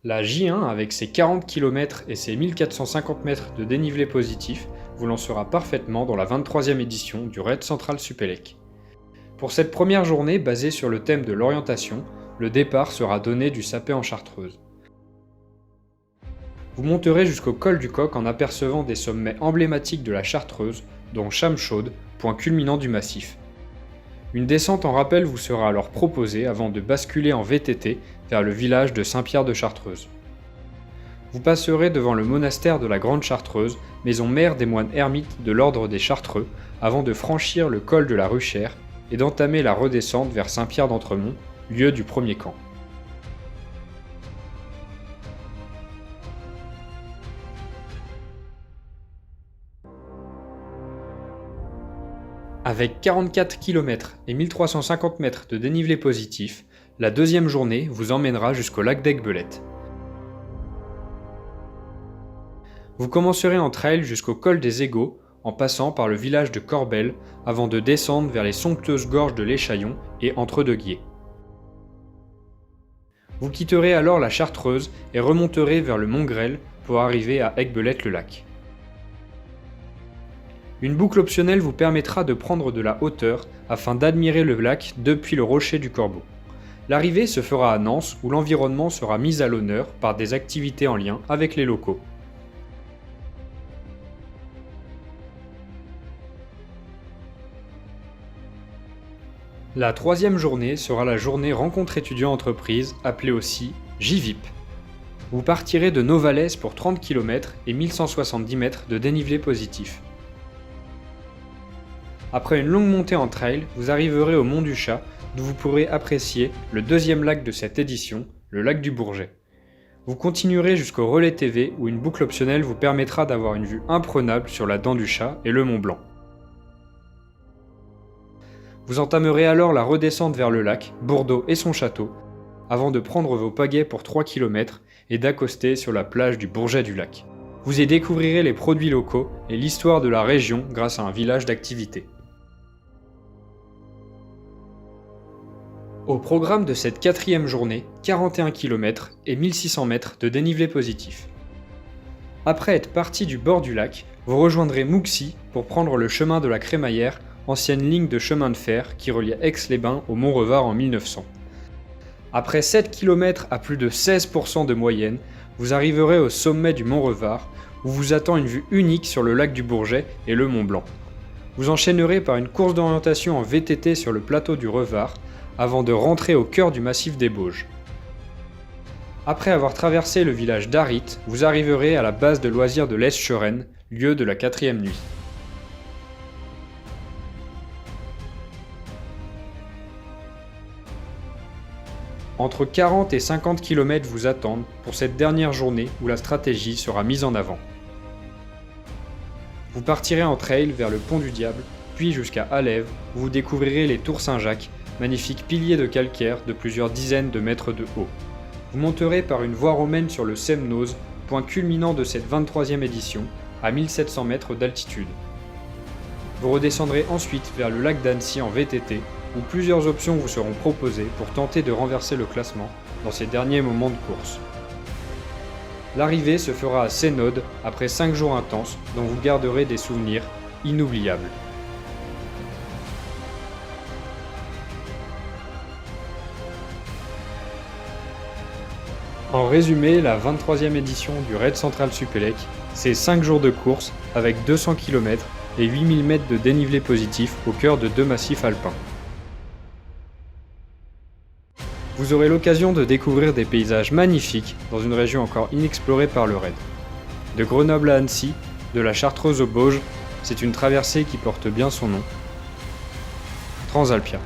La J1, avec ses 40 km et ses 1450 mètres de dénivelé positif, vous lancera parfaitement dans la 23e édition du Raid Central Supélec. Pour cette première journée basée sur le thème de l'orientation, le départ sera donné du Sapet en Chartreuse. Vous monterez jusqu'au col du Coq en apercevant des sommets emblématiques de la Chartreuse, dont Chamchaude, point culminant du massif. Une descente en rappel vous sera alors proposée avant de basculer en VTT vers le village de Saint-Pierre-de-Chartreuse. Vous passerez devant le monastère de la Grande Chartreuse, maison mère des moines ermites de l'ordre des Chartreux, avant de franchir le col de la Ruchère et d'entamer la redescente vers Saint-Pierre d'Entremont, lieu du premier camp. Avec 44 km et 1350 mètres de dénivelé positif, la deuxième journée vous emmènera jusqu'au lac d'Aiguebelette. Vous commencerez en trail jusqu'au col des Égaux, en passant par le village de Corbel, avant de descendre vers les somptueuses gorges de l'Échaillon et Entre-deux-Guiers. Vous quitterez alors la Chartreuse et remonterez vers le Mont Grêle pour arriver à Aiguebelette-le-Lac. Une boucle optionnelle vous permettra de prendre de la hauteur afin d'admirer le lac depuis le rocher du Corbeau. L'arrivée se fera à Nance où l'environnement sera mis à l'honneur par des activités en lien avec les locaux. La troisième journée sera la journée rencontre étudiants-entreprises, appelée aussi JVIP. Vous partirez de Novalaise pour 30 km et 1170 mètres de dénivelé positif. Après une longue montée en trail, vous arriverez au Mont du Chat, d'où vous pourrez apprécier le deuxième lac de cette édition, le lac du Bourget. Vous continuerez jusqu'au Relais TV où une boucle optionnelle vous permettra d'avoir une vue imprenable sur la Dent du Chat et le Mont Blanc. Vous entamerez alors la redescente vers le lac, Bourdeau et son château, avant de prendre vos pagaies pour 3 km et d'accoster sur la plage du Bourget du Lac. Vous y découvrirez les produits locaux et l'histoire de la région grâce à un village d'activités. Au programme de cette quatrième journée, 41 km et 1600 mètres de dénivelé positif. Après être parti du bord du lac, vous rejoindrez Mouxy pour prendre le chemin de la Crémaillère, ancienne ligne de chemin de fer qui reliait Aix-les-Bains au Mont-Revard en 1900. Après 7 km à plus de 16% de moyenne, vous arriverez au sommet du Mont-Revard où vous attend une vue unique sur le lac du Bourget et le Mont Blanc. Vous enchaînerez par une course d'orientation en VTT sur le plateau du Revard avant de rentrer au cœur du massif des Bauges. Après avoir traversé le village d'Arrit, vous arriverez à la base de loisirs de l'Esch-Cherennes, lieu de la quatrième nuit. Entre 40 et 50 km vous attendent pour cette dernière journée où la stratégie sera mise en avant. Vous partirez en trail vers le Pont du Diable, puis jusqu'à Alève où vous découvrirez les Tours Saint-Jacques, magnifiques piliers de calcaire de plusieurs dizaines de mètres de haut. Vous monterez par une voie romaine sur le Semnoz, point culminant de cette 23e édition, à 1700 mètres d'altitude. Vous redescendrez ensuite vers le lac d'Annecy en VTT, où plusieurs options vous seront proposées pour tenter de renverser le classement dans ces derniers moments de course. L'arrivée se fera à Sénode après 5 jours intenses dont vous garderez des souvenirs inoubliables. En résumé, la 23e édition du Raid Central Supélec, c'est 5 jours de course avec 200 km et 8000 mètres de dénivelé positif au cœur de 2 massifs alpins. Vous aurez l'occasion de découvrir des paysages magnifiques dans une région encore inexplorée par le raid. De Grenoble à Annecy, de la Chartreuse aux Bauges, c'est une traversée qui porte bien son nom. Transalpia.